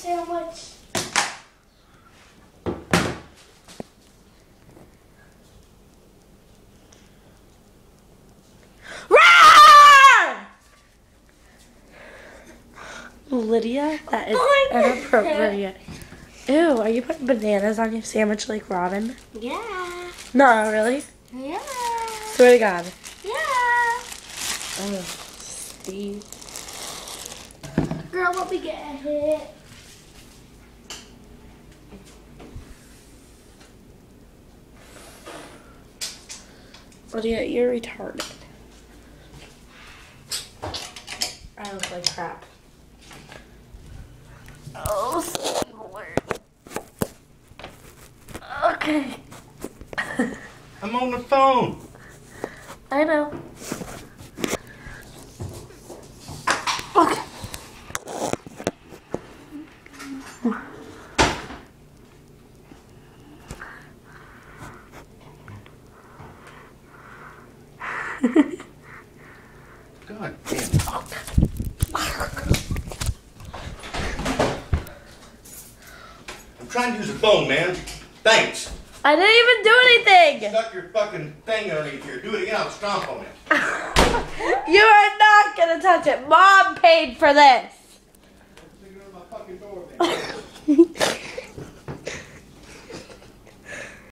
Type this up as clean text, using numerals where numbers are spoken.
sandwich. Lydia, that is inappropriate. Ew, are you putting bananas on your sandwich like Robin? Yeah. No, really? Yeah. Swear to God. Yeah. Oh, Steve. Girl, what we get hit? Lydia, you're retarded. I look like crap. Oh, Lord. Okay. I'm on the phone. I know. Okay. God damn it. I'm trying to use the phone, man. Thanks. I didn't even do anything. Stuck your fucking thing underneath here. Do it again, I'll stomp on it. You are not gonna touch it. Mom paid for this. It's my fucking door, man.